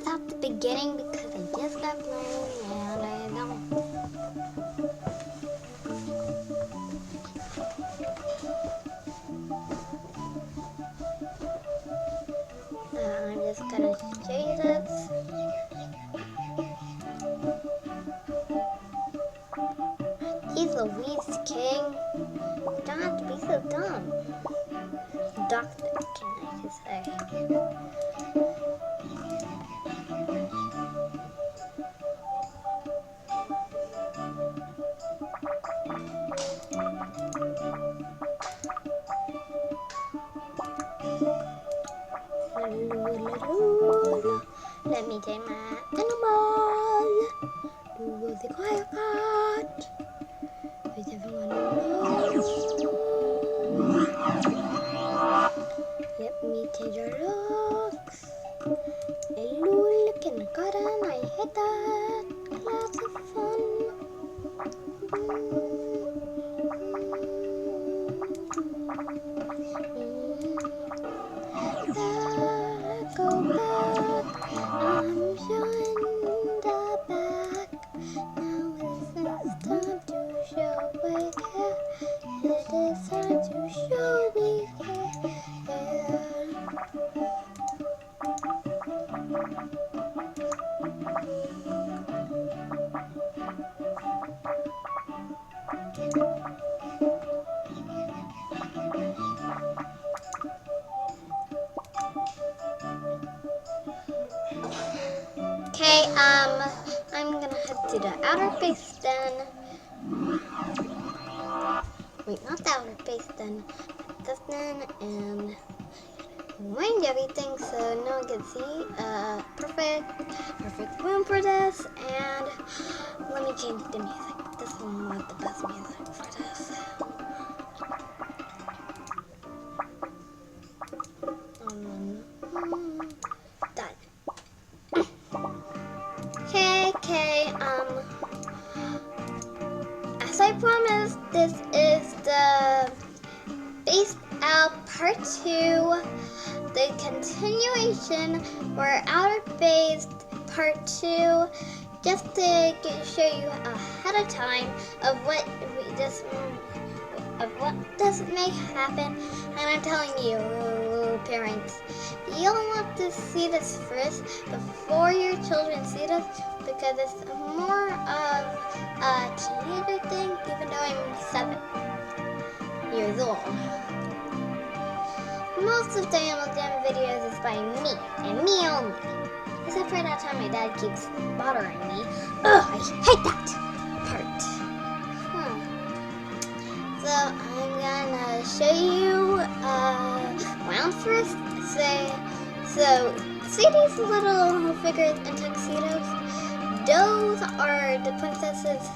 without the beginning because I just got playing and I don't. I'm just gonna show you this. He's Louise King. You don't have to be so dumb. Dr. King, I should say. Let me take my animal. Do the quiet part. Is everyone alone? Let me take your looks. Hello, look in the garden. I hate that. Lots of fun. Go back. I'm showing the back. Now it's time to show we care. It is time to show we care. Okay, I'm gonna head to the outer base then. Wait, not the outer base then, but this then, and wind everything so no one can see. Perfect room for this, and let me change the music. This is not the best music for this. Done. Okay, as I promised, this is the Based Out Part 2, the continuation for Outer Based Part 2, just to show you ahead of time of what this may happen. And I'm telling you, parents, you'll want to see this first before your children see this, because it's more of a teenager thing, even though I'm 7 years old. Most of the Animal Jam videos is by me, and me only. Except for that time my dad keeps bothering me. Ugh, I hate that part. So I'm gonna show you around first. So see these little figures in tuxedos? Those are the princesses'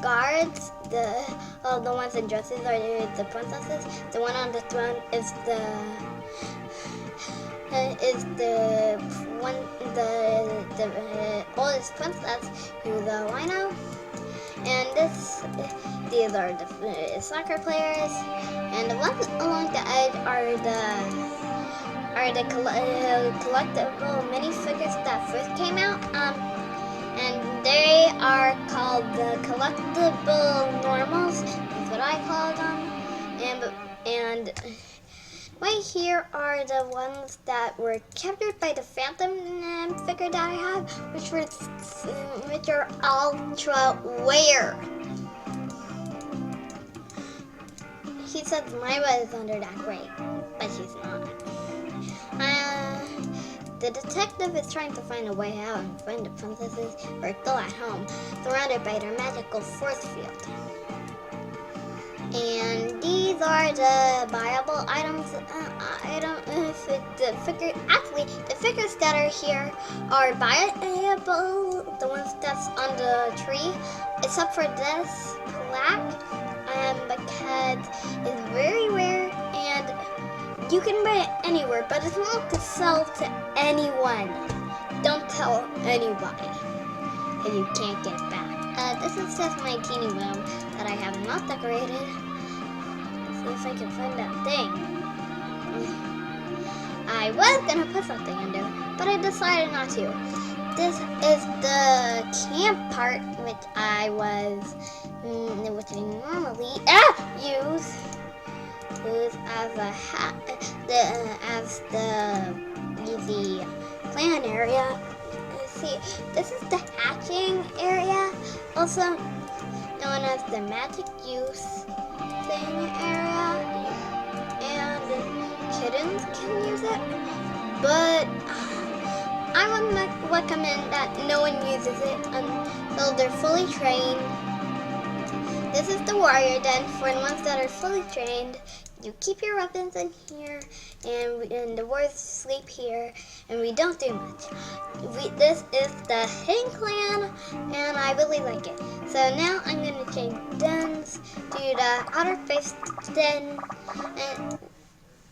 guards. The ones in dresses are the princesses. The one on the throne is the oldest princess, who's a rhino. And these are the soccer players, and the ones along the edge are the collectible minifigures that first came out. And they are called the collectible normals. That's what I call them. And right here are the ones that were captured by the Phantom figure that I have, which are ultra rare. He says Myra is under that grave, but she's not. The detective is trying to find a way out and find the princesses who are still at home, surrounded by their magical force field. And these are the buyable items. I don't know if the figures that are here are buyable, the ones that's on the tree, except for this plaque, because it's very rare and you can buy it anywhere, but it's not to sell to anyone. Don't tell anybody, because you can't get it back. This is just my teeny room that I have not decorated. Let's see if I can find that thing. I was gonna put something in there, but I decided not to. This is the camp part, which I normally use as a as the easy clan area. See, this is the hatching area, also known as the magic use thing area, and kittens can use it, but I would recommend that no one uses it until they're fully trained. This is the warrior den for the ones that are fully trained. You keep your weapons in here, and the warriors sleep here, and we don't do much. This is the Hidden Clan, and I really like it. So now I'm going to change dens to the Outer Face Den,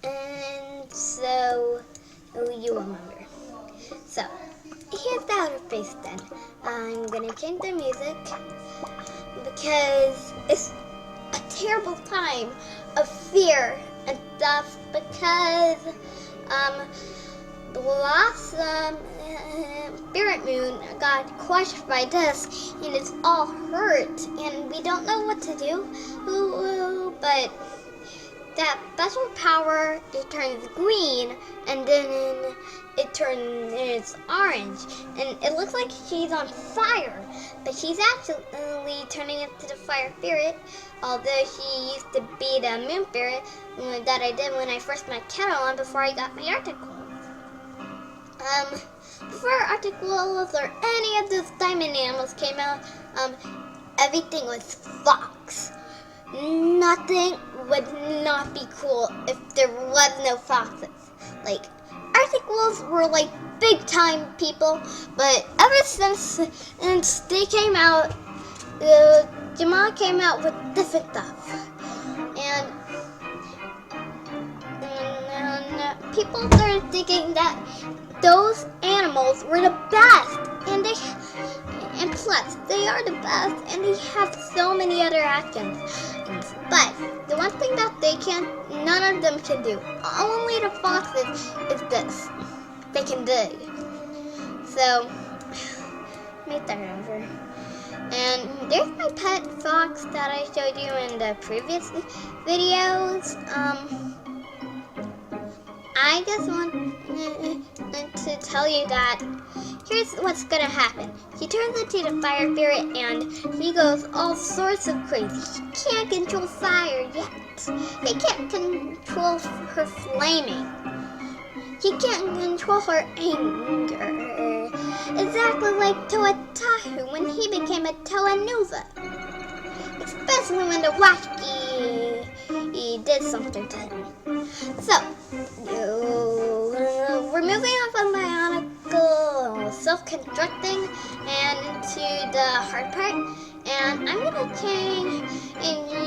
and so you remember. So here's the Outer Face Den. I'm going to change the music because it's a terrible time of fear and stuff, because the last spirit moon got crushed by this, and it's all hurt, and we don't know what to do. But that special power, it turns green, and then it's orange, and it looks like she's on fire, but she's actually turning into the fire spirit, although she used to be the moon spirit that I did when I first met Catalan before I got my Arctic Wolves. Before Arctic Wolves or any of those diamond animals came out, everything was fox. Nothing would not be cool if there was no foxes. Like, Arctic Wolves were like big time people, but ever since they came out, Jamal came out with different stuff, and people started thinking that those animals were the best, and plus they are the best, and they have so many other actions. But the one thing that none of them can do, only the foxes, is this: they can dig. So let me start over. And there's my pet fox that I showed you in the previous videos. I just want to tell you that here's what's gonna happen. She turns into the fire spirit, and she goes all sorts of crazy. She can't control fire yet. She can't control her flaming. She can't control her anger. Exactly like Toa-Tahu when he became a Toa-Nuva. Especially when the Washki did something to him. So, we're moving on from Bionicle self-constructing and into the hard part. And I'm going to change into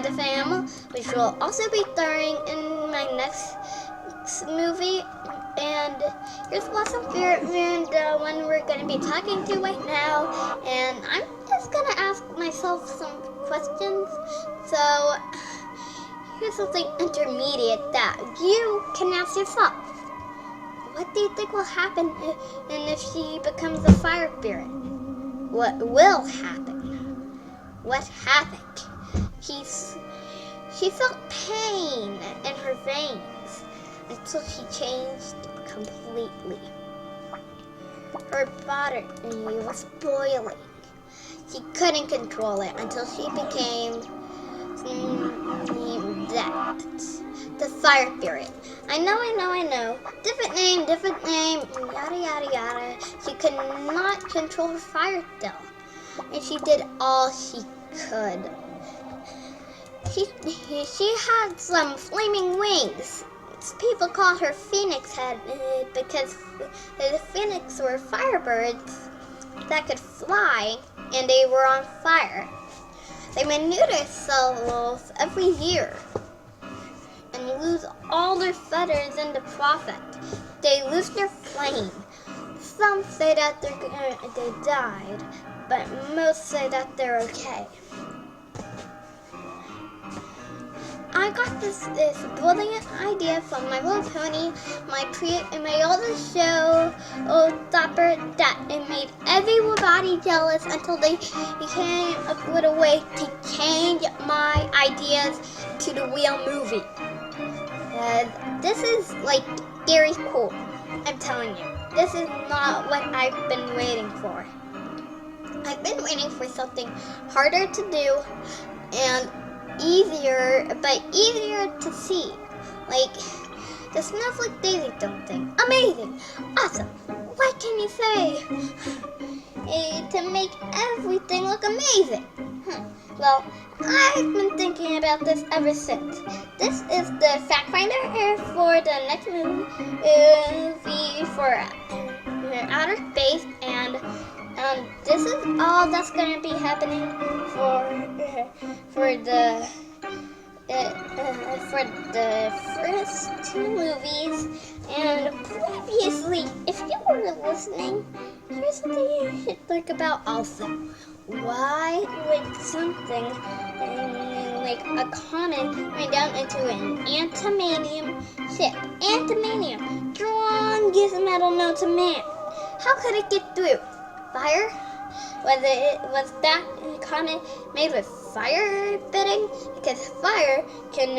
the Fam, which will also be starring in my next movie. And here's Blossom Spirit Moon, the one we're going to be talking to right now. And I'm just going to ask myself some questions. So here's something intermediate that you can ask yourself. What do you think will happen if she becomes a fire spirit? What will happen? What happened? She felt pain in her veins until she changed completely. Her body was boiling. She couldn't control it until she became the fire spirit. I know. Different name, yada yada yada. She could not control her fire still, and she did all she could. She had some flaming wings. People called her Phoenix Head because the Phoenix were firebirds that could fly, and they were on fire. They renew themselves every year and lose all their feathers in the process. They lose their flame. Some say that they died, but most say that they're okay. I I got this brilliant idea from My Little Pony, my oldest show, Stopper, that it made everybody jealous until they came up with a way to change my ideas to the real movie. This is like scary cool. I'm telling you, this is not what I've been waiting for. I've been waiting for something harder to do and easier to see. Like the Snowflake Daisy Dome thing. Amazing! Awesome! What can you say? To make everything look amazing. Well, I've been thinking about this ever since. This is the fact finder for the next movie for outer space, and this is all that's going to be happening for the first two movies. And previously, if you were listening, here's something you should think about also. Why would something like a comet run down into an antimanium ship? Antimanium, strongest metal known to man. How could it get through? Fire? Was that comet made with fire bidding? Because fire can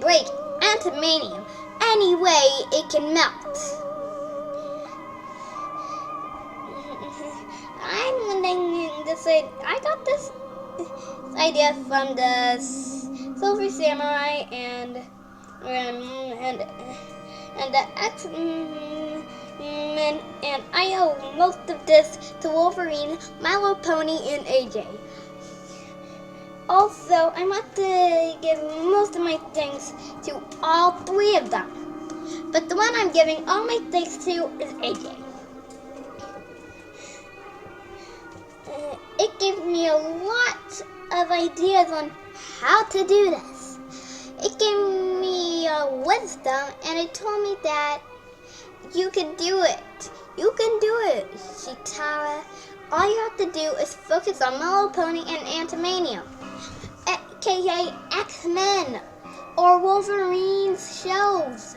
break antimanium any way it can melt. I'm wondering this. I got this idea from the Silver Samurai and the X-Men, and I owe most of this to Wolverine, My Little Pony, and AJ. Also, I want to give most of my thanks to all three of them, but the one I'm giving all my thanks to is AJ. It gave me a lot of ideas on how to do this. It gave me wisdom, and it told me that you can do it. You can do it, Cheetara. All you have to do is focus on My Little Pony and Antimanium, aka X-Men, or Wolverine's shows.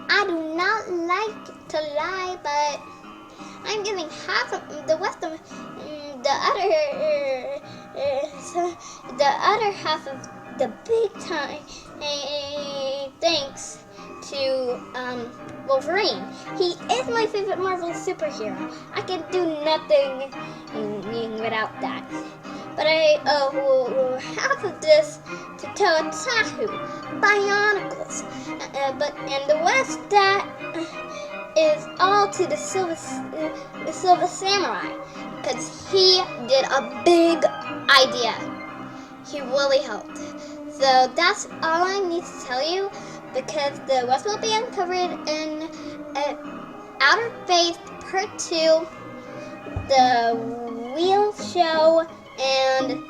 I do not like to lie, but I'm giving half of the rest of the other half of the big time thanks to Wolverine. He is my favorite Marvel superhero. I can do nothing without that. But I owe half of this to Toa-Tahu, Bionicles, and the rest that is all to the Silver Samurai, because he did a big idea. He really helped. So that's all I need to tell you, because the rest will be uncovered in Outer Space Part 2, the real show, and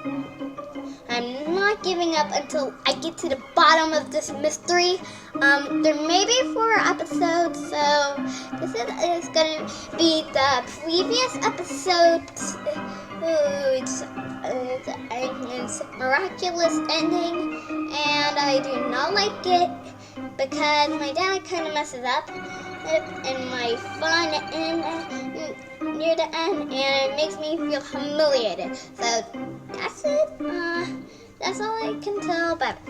I'm not giving up until I get to the bottom of this mystery. There may be 4 episodes, so this is going to be the previous episode. It's miraculous ending, and I do not like it because my dad kind of messes up in my fun near the end, and it makes me feel humiliated. So that's it. That's all I can tell about it.